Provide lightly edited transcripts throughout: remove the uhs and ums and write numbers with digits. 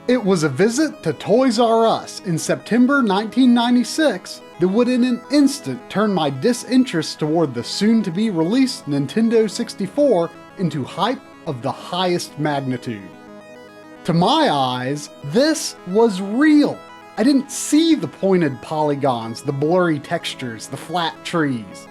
It was a visit to Toys R Us in September 1996 that would in an instant turn my disinterest toward the soon-to-be released Nintendo 64 into hype of the highest magnitude. To my eyes, this was real. I didn't see the pointed polygons, the blurry textures, the flat trees.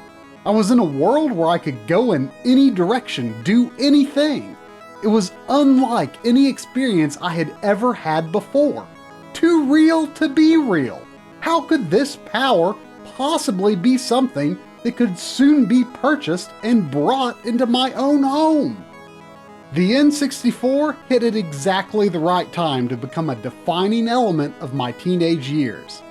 I was in a world where I could go in any direction, do anything. It was unlike any experience I had ever had before. Too real to be real. How could this power possibly be something that could soon be purchased and brought into my own home? The N64 hit at exactly the right time to become a defining element of my teenage years.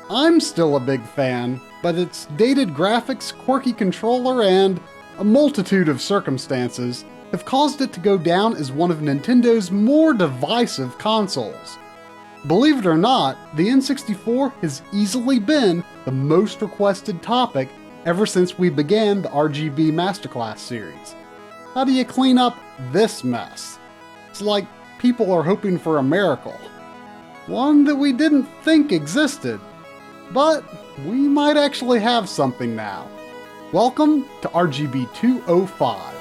I'm still a big fan, but its dated graphics, quirky controller, and a multitude of circumstances have caused it to go down as one of Nintendo's more divisive consoles. Believe it or not, the N64 has easily been the most requested topic ever since we began the RGB Masterclass series. How do you clean up this mess? It's like people are hoping for a miracle. One that we didn't think existed. But we might actually have something now. Welcome to RGB205.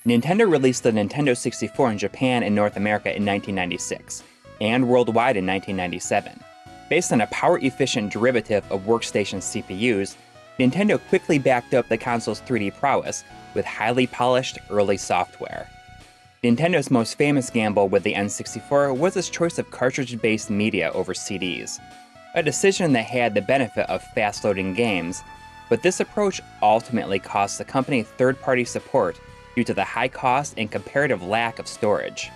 Nintendo released the Nintendo 64 in Japan and North America in 1996, and worldwide in 1997. Based on a power-efficient derivative of workstation CPUs, Nintendo quickly backed up the console's 3D prowess with highly polished early software. Nintendo's most famous gamble with the N64 was its choice of cartridge-based media over CDs, a decision that had the benefit of fast-loading games, but this approach ultimately cost the company third-party support due to the high cost and comparative lack of storage.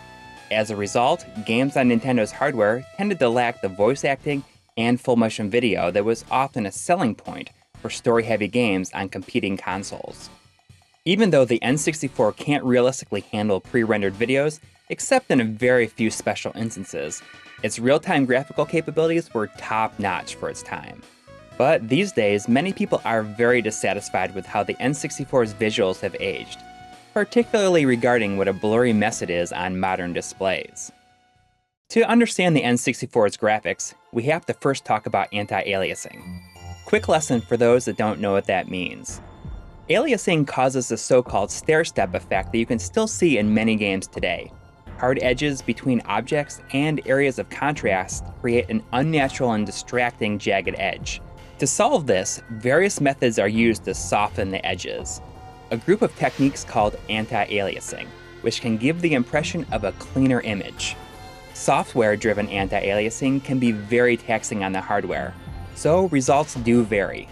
As a result, games on Nintendo's hardware tended to lack the voice acting and full-motion video that was often a selling point for story-heavy games on competing consoles. Even though the N64 can't realistically handle pre-rendered videos, except in a very few special instances, its real-time graphical capabilities were top-notch for its time. But these days, many people are very dissatisfied with how the N64's visuals have aged, particularly regarding what a blurry mess it is on modern displays. To understand the N64's graphics, we have to first talk about anti-aliasing. Quick lesson for those that don't know what that means. Aliasing causes the so-called stair-step effect that you can still see in many games today. Hard edges between objects and areas of contrast create an unnatural and distracting jagged edge. To solve this, various methods are used to soften the edges. A group of techniques called anti-aliasing, which can give the impression of a cleaner image. Software-driven anti-aliasing can be very taxing on the hardware, so results do vary.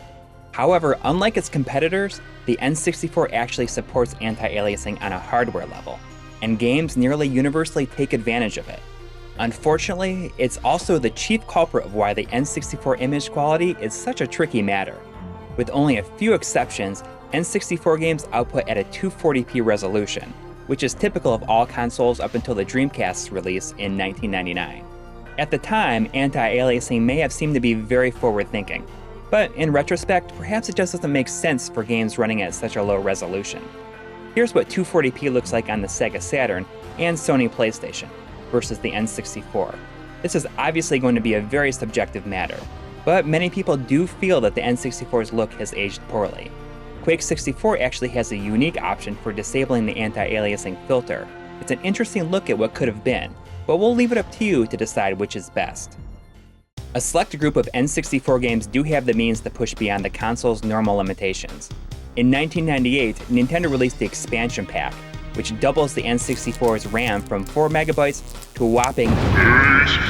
However, unlike its competitors, the N64 actually supports anti-aliasing on a hardware level, and games nearly universally take advantage of it. Unfortunately, it's also the chief culprit of why the N64 image quality is such a tricky matter. With only a few exceptions, N64 games output at a 240p resolution, which is typical of all consoles up until the Dreamcast's release in 1999. At the time, anti-aliasing may have seemed to be very forward-thinking, but in retrospect, perhaps it just doesn't make sense for games running at such a low resolution. Here's what 240p looks like on the Sega Saturn and Sony PlayStation versus the N64. This is obviously going to be a very subjective matter, but many people do feel that the N64's look has aged poorly. Quake 64 actually has a unique option for disabling the anti-aliasing filter. It's an interesting look at what could have been, but we'll leave it up to you to decide which is best. A select group of N64 games do have the means to push beyond the console's normal limitations. In 1998, Nintendo released the expansion pack, which doubles the N64's RAM from 4 megabytes to a whopping 8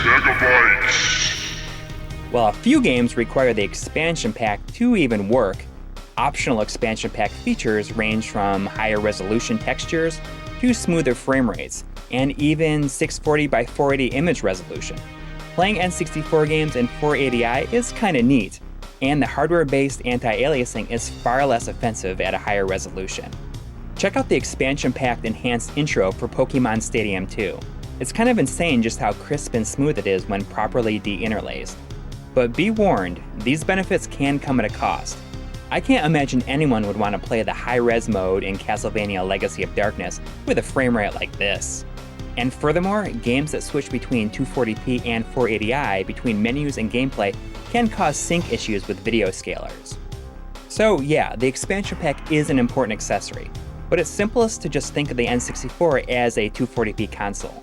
megabytes. While a few games require the expansion pack to even work, optional expansion pack features range from higher resolution textures to smoother frame rates, and even 640 by 480 image resolution. Playing N64 games in 480i is kinda neat, and the hardware-based anti-aliasing is far less offensive at a higher resolution. Check out the expansion-packed enhanced intro for Pokemon Stadium 2. It's kind of insane just how crisp and smooth it is when properly de-interlaced. But be warned, these benefits can come at a cost. I can't imagine anyone would want to play the high-res mode in Castlevania Legacy of Darkness with a frame rate like this. And furthermore, games that switch between 240p and 480i between menus and gameplay can cause sync issues with video scalers. So yeah, the expansion pack is an important accessory, but it's simplest to just think of the N64 as a 240p console.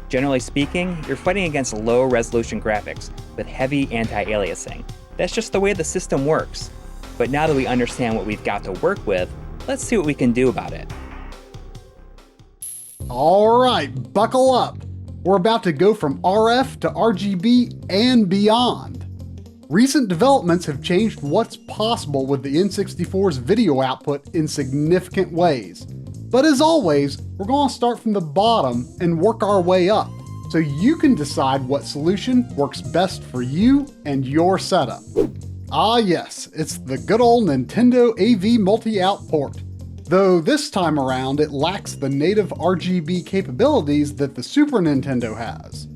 Generally speaking, you're fighting against low-resolution graphics with heavy anti-aliasing. That's just the way the system works. But now that we understand what we've got to work with, let's see what we can do about it. Alright, buckle up. We're about to go from RF to RGB and beyond. Recent developments have changed what's possible with the N64's video output in significant ways. But as always, we're going to start from the bottom and work our way up, so you can decide what solution works best for you and your setup. Ah yes, it's the good old Nintendo AV multi-out port. Though this time around it lacks the native RGB capabilities that the Super Nintendo has.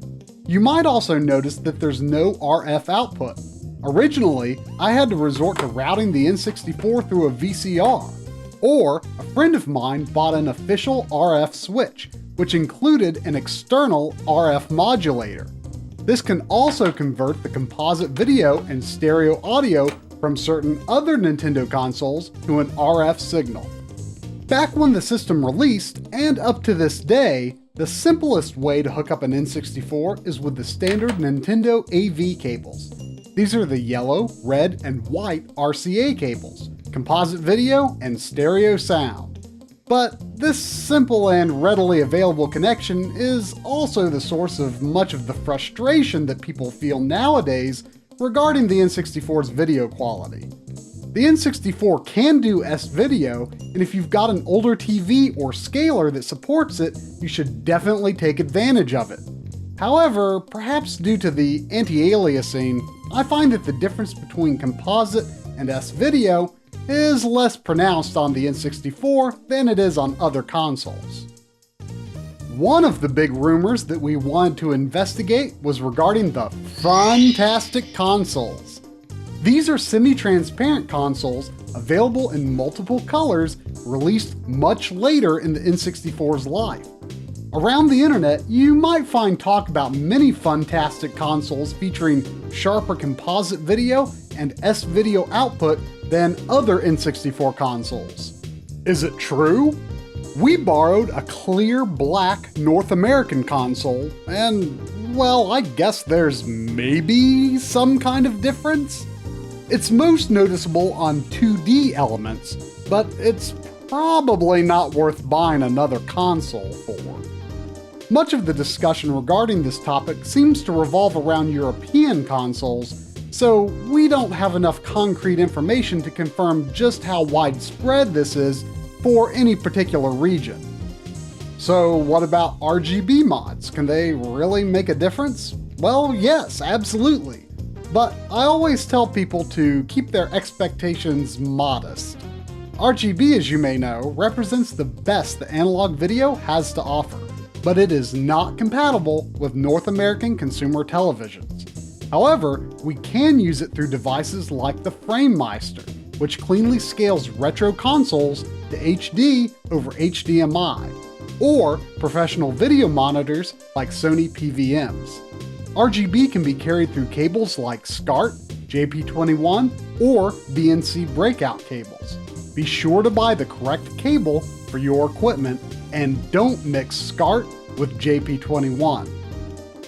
You might also notice that there's no RF output. Originally, I had to resort to routing the N64 through a VCR. Or, a friend of mine bought an official RF switch, which included an external RF modulator. This can also convert the composite video and stereo audio from certain other Nintendo consoles to an RF signal. Back when the system released, and up to this day, the simplest way to hook up an N64 is with the standard Nintendo AV cables. These are the yellow, red, and white RCA cables, composite video, and stereo sound. But this simple and readily available connection is also the source of much of the frustration that people feel nowadays regarding the N64's video quality. The N64 can do S-video, and if you've got an older TV or scaler that supports it, you should definitely take advantage of it. However, perhaps due to the anti-aliasing, I find that the difference between composite and S-video is less pronounced on the N64 than it is on other consoles. One of the big rumors that we wanted to investigate was regarding the Funtastic consoles. These are semi-transparent consoles available in multiple colors, released much later in the N64's life. Around the internet, you might find talk about many Funtastic consoles featuring sharper composite video and S-video output than other N64 consoles. Is it true? We borrowed a clear black North American console, and, well, I guess there's maybe some kind of difference? It's most noticeable on 2D elements, but it's probably not worth buying another console for. Much of the discussion regarding this topic seems to revolve around European consoles, so we don't have enough concrete information to confirm just how widespread this is for any particular region. So what about RGB mods? Can they really make a difference? Well, yes, absolutely. But I always tell people to keep their expectations modest. RGB, as you may know, represents the best that analog video has to offer, but it is not compatible with North American consumer televisions. However, we can use it through devices like the Framemeister, which cleanly scales retro consoles to HD over HDMI, or professional video monitors like Sony PVMs. RGB can be carried through cables like SCART, JP21, or BNC breakout cables. Be sure to buy the correct cable for your equipment, and don't mix SCART with JP21.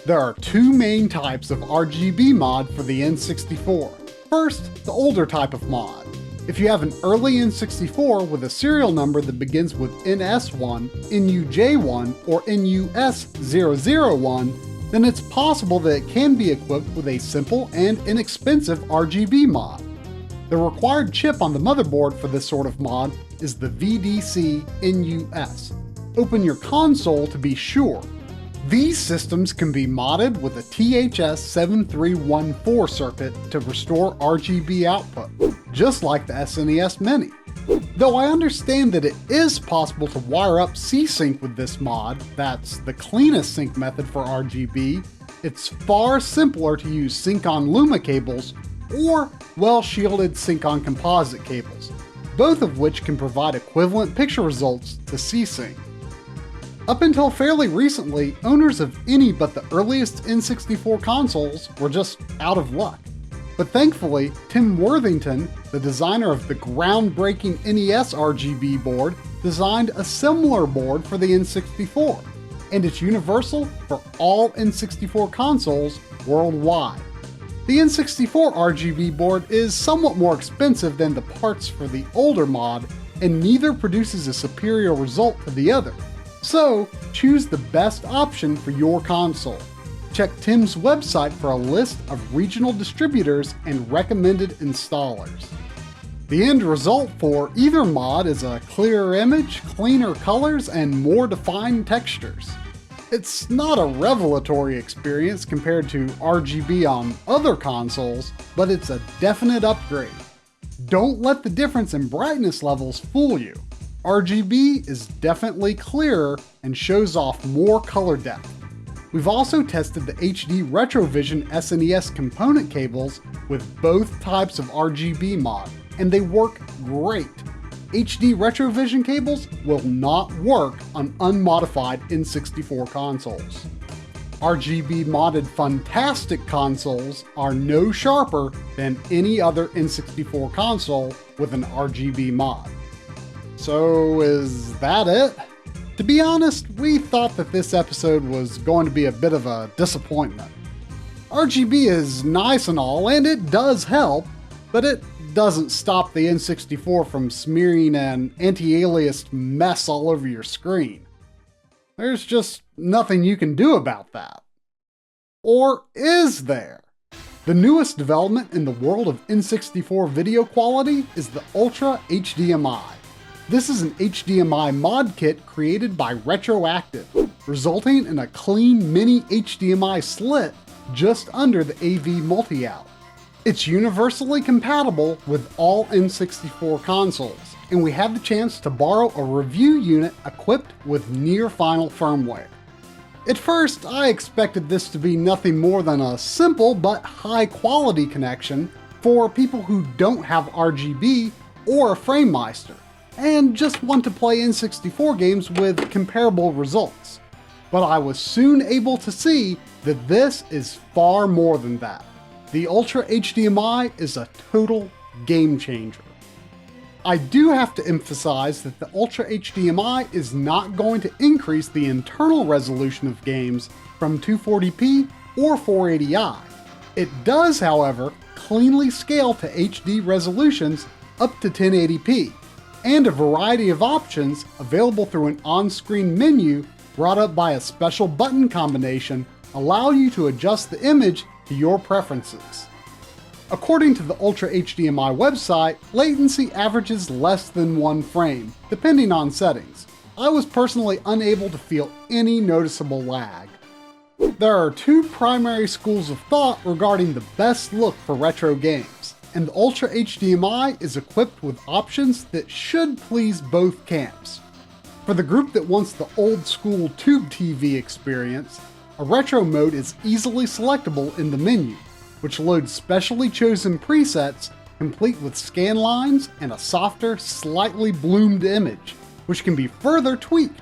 There are two main types of RGB mod for the N64. First, the older type of mod. If you have an early N64 with a serial number that begins with NS1, NUJ1, or NUS001, then it's possible that it can be equipped with a simple and inexpensive RGB mod. The required chip on the motherboard for this sort of mod is the VDC NUS. Open your console to be sure. These systems can be modded with a THS7314 circuit to restore RGB output, just like the SNES Mini. Though I understand that it is possible to wire up C-Sync with this mod, that's the cleanest sync method for RGB, it's far simpler to use Sync-on Luma cables or well-shielded Sync-on composite cables, both of which can provide equivalent picture results to C-Sync. Up until fairly recently, owners of any but the earliest N64 consoles were just out of luck. But thankfully, Tim Worthington, the designer of the groundbreaking NES RGB board, designed a similar board for the N64, and it's universal for all N64 consoles worldwide. The N64 RGB board is somewhat more expensive than the parts for the older mod, and neither produces a superior result to the other. So, choose the best option for your console. Check Tim's website for a list of regional distributors and recommended installers. The end result for either mod is a clearer image, cleaner colors, and more defined textures. It's not a revelatory experience compared to RGB on other consoles, but it's a definite upgrade. Don't let the difference in brightness levels fool you. RGB is definitely clearer and shows off more color depth. We've also tested the HD Retrovision SNES component cables with both types of RGB mod, and they work great. HD Retrovision cables will not work on unmodified N64 consoles. RGB modded Funtastic consoles are no sharper than any other N64 console with an RGB mod. So is that it? To be honest, we thought that this episode was going to be a bit of a disappointment. RGB is nice and all, and it does help, but it doesn't stop the N64 from smearing an anti-aliased mess all over your screen. There's just nothing you can do about that. Or is there? The newest development in the world of N64 video quality is the Ultra HDMI. This is an HDMI mod kit created by Retroactive, resulting in a clean mini HDMI slit just under the AV multi-out. It's universally compatible with all N64 consoles, and we had the chance to borrow a review unit equipped with near-final firmware. At first, I expected this to be nothing more than a simple but high-quality connection for people who don't have RGB or a Framemeister, and just want to play N64 games with comparable results. But I was soon able to see that this is far more than that. The Ultra HDMI is a total game changer. I do have to emphasize that the Ultra HDMI is not going to increase the internal resolution of games from 240p or 480i. It does, however, cleanly scale to HD resolutions up to 1080p, and a variety of options available through an on-screen menu brought up by a special button combination allow you to adjust the image to your preferences. According to the Ultra HDMI website, latency averages less than 1 frame, depending on settings. I was personally unable to feel any noticeable lag. There are two primary schools of thought regarding the best look for retro games, and the Ultra HDMI is equipped with options that should please both camps. For the group that wants the old school tube TV experience, a retro mode is easily selectable in the menu, which loads specially chosen presets complete with Scanlines and a softer, slightly bloomed image, which can be further tweaked.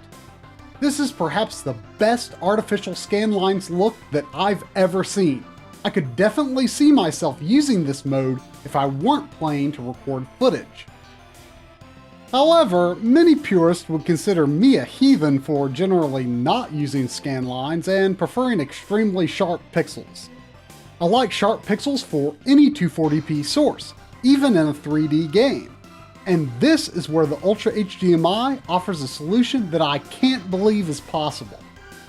This is perhaps the best artificial Scanlines look that I've ever seen. I could definitely see myself using this mode if I weren't playing to record footage. However, many purists would consider me a heathen for generally not using Scanlines and preferring extremely sharp pixels. I like sharp pixels for any 240p source, even in a 3D game. And this is where the Ultra HDMI offers a solution that I can't believe is possible.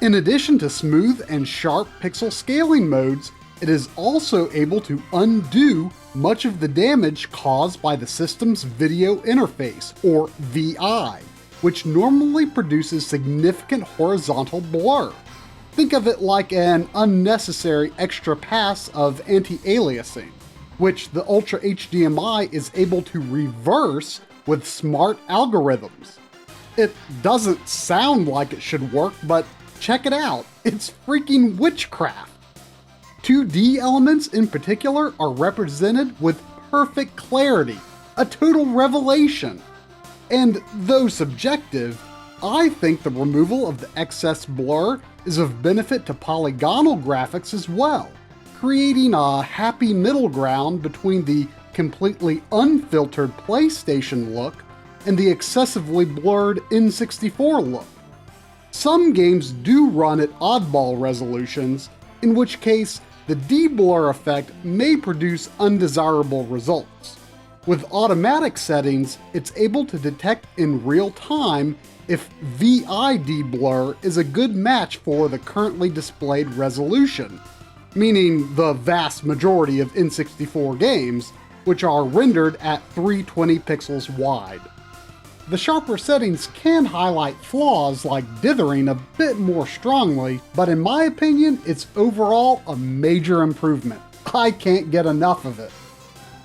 In addition to smooth and sharp pixel scaling modes, it is also able to undo much of the damage caused by the system's video interface, or VI, which normally produces significant horizontal blur. Think of it like an unnecessary extra pass of anti-aliasing, which the Ultra HDMI is able to reverse with smart algorithms. It doesn't sound like it should work, but check it out, it's freaking witchcraft. 2D elements in particular are represented with perfect clarity, a total revelation. And though subjective, I think the removal of the excess blur is of benefit to polygonal graphics as well, creating a happy middle ground between the completely unfiltered PlayStation look and the excessively blurred N64 look. Some games do run at oddball resolutions, in which case the de-blur effect may produce undesirable results. With automatic settings, it's able to detect in real time if VI de-blur is a good match for the currently displayed resolution, meaning the vast majority of N64 games, which are rendered at 320 pixels wide. The sharper settings can highlight flaws like dithering a bit more strongly, but in my opinion, it's overall a major improvement. I can't get enough of it.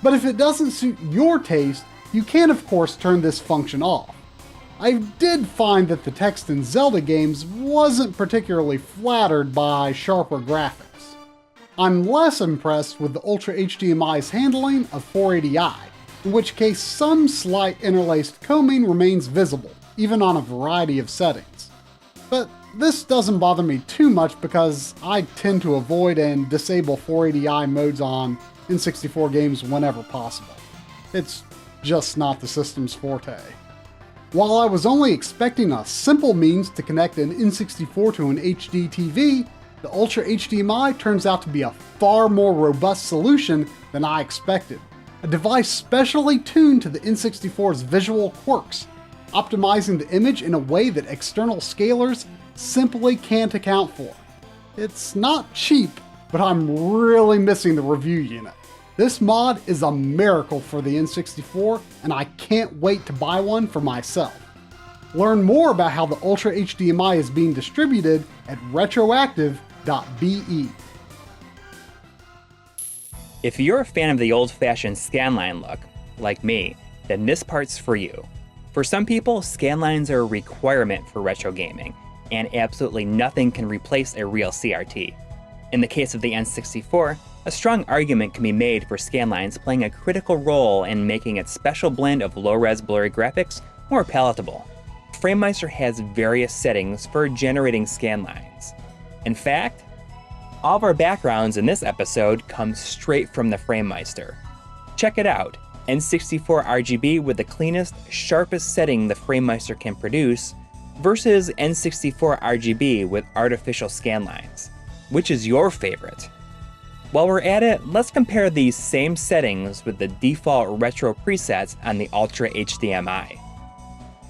But if it doesn't suit your taste, you can of course turn this function off. I did find that the text in Zelda games wasn't particularly flattered by sharper graphics. I'm less impressed with the Ultra HDMI's handling of 480i, in which case some slight interlaced combing remains visible, even on a variety of settings. But this doesn't bother me too much because I tend to avoid and disable 480i modes on N64 games whenever possible. It's just not the system's forte. While I was only expecting a simple means to connect an N64 to an HD TV, the Ultra HDMI turns out to be a far more robust solution than I expected. A device specially tuned to the N64's visual quirks, optimizing the image in a way that external scalers simply can't account for. It's not cheap, but I'm really missing the review unit. This mod is a miracle for the N64, and I can't wait to buy one for myself. Learn more about how the Ultra HDMI is being distributed at retroactive.be. If you're a fan of the old-fashioned scanline look, like me, then this part's for you. For some people, scanlines are a requirement for retro gaming, and absolutely nothing can replace a real CRT. In the case of the N64, a strong argument can be made for scanlines playing a critical role in making its special blend of low-res blurry graphics more palatable. Framemeister has various settings for generating scanlines. In fact, all of our backgrounds in this episode come straight from the Framemeister. Check it out, N64 RGB with the cleanest, sharpest setting the Framemeister can produce, versus N64 RGB with artificial scanlines. Which is your favorite? While we're at it, let's compare these same settings with the default retro presets on the Ultra HDMI.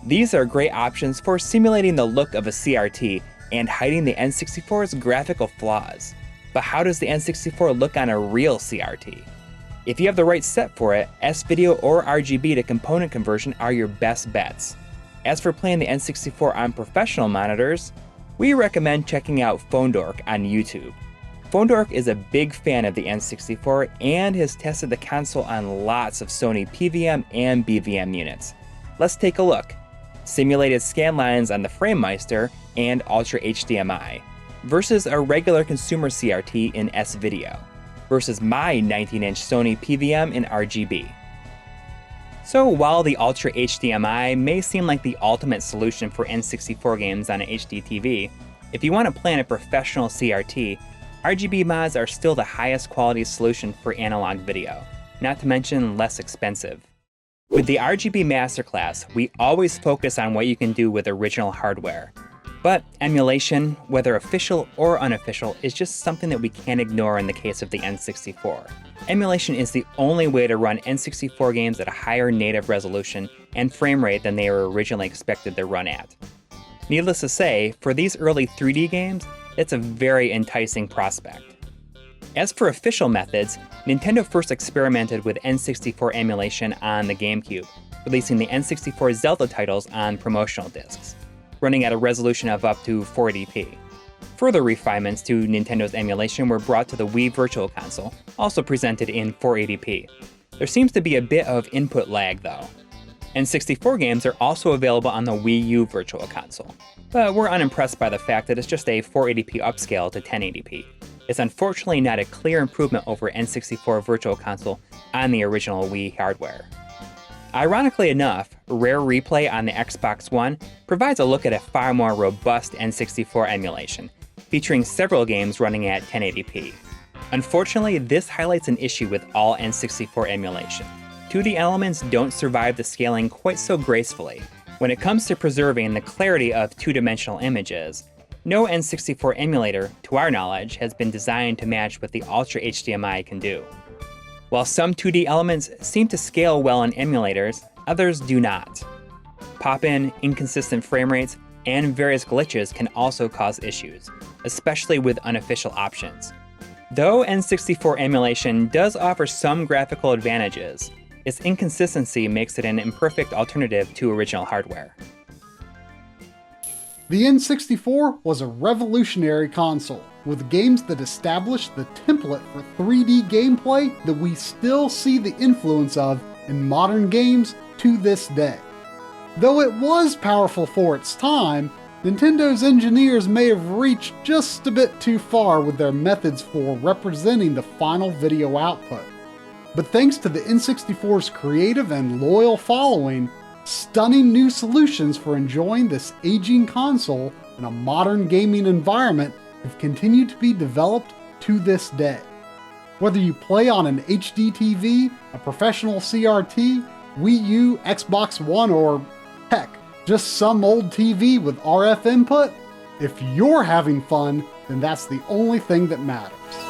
These are great options for simulating the look of a CRT and hiding the N64's graphical flaws. But how does the N64 look on a real CRT? If you have the right set for it, S-Video or RGB to component conversion are your best bets. As for playing the N64 on professional monitors, we recommend checking out PhoneDork on YouTube. PhoneDork is a big fan of the N64 and has tested the console on lots of Sony PVM and BVM units. Let's take a look. Simulated scanlines on the Framemeister and Ultra HDMI versus a regular consumer CRT in S-Video versus my 19-inch Sony PVM in RGB. So while the Ultra HDMI may seem like the ultimate solution for N64 games on an HD TV, if you want to play on a professional CRT, RGB mods are still the highest quality solution for analog video, not to mention less expensive. With the RGB Masterclass, we always focus on what you can do with original hardware. But emulation, whether official or unofficial, is just something that we can't ignore in the case of the N64. Emulation is the only way to run N64 games at a higher native resolution and frame rate than they were originally expected to run at. Needless to say, for these early 3D games, it's a very enticing prospect. As for official methods, Nintendo first experimented with N64 emulation on the GameCube, releasing the N64 Zelda titles on promotional discs, running at a resolution of up to 480p. Further refinements to Nintendo's emulation were brought to the Wii Virtual Console, also presented in 480p. There seems to be a bit of input lag though. N64 games are also available on the Wii U Virtual Console, but we're unimpressed by the fact that it's just a 480p upscale to 1080p. It's unfortunately not a clear improvement over N64 Virtual Console on the original Wii hardware. Ironically enough, Rare Replay on the Xbox One provides a look at a far more robust N64 emulation, featuring several games running at 1080p. Unfortunately, this highlights an issue with all N64 emulation. 2D elements don't survive the scaling quite so gracefully. When it comes to preserving the clarity of two-dimensional images, no N64 emulator, to our knowledge, has been designed to match what the Ultra HDMI can do. While some 2D elements seem to scale well in emulators, others do not. Pop-in, inconsistent frame rates, and various glitches can also cause issues, especially with unofficial options. Though N64 emulation does offer some graphical advantages, its inconsistency makes it an imperfect alternative to original hardware. The N64 was a revolutionary console, with games that established the template for 3D gameplay that we still see the influence of in modern games to this day. Though it was powerful for its time, Nintendo's engineers may have reached just a bit too far with their methods for representing the final video output. But thanks to the N64's creative and loyal following, stunning new solutions for enjoying this aging console in a modern gaming environment have continued to be developed to this day. Whether you play on an HD TV, a professional CRT, Wii U, Xbox One, or heck, just some old TV with RF input, if you're having fun, then that's the only thing that matters.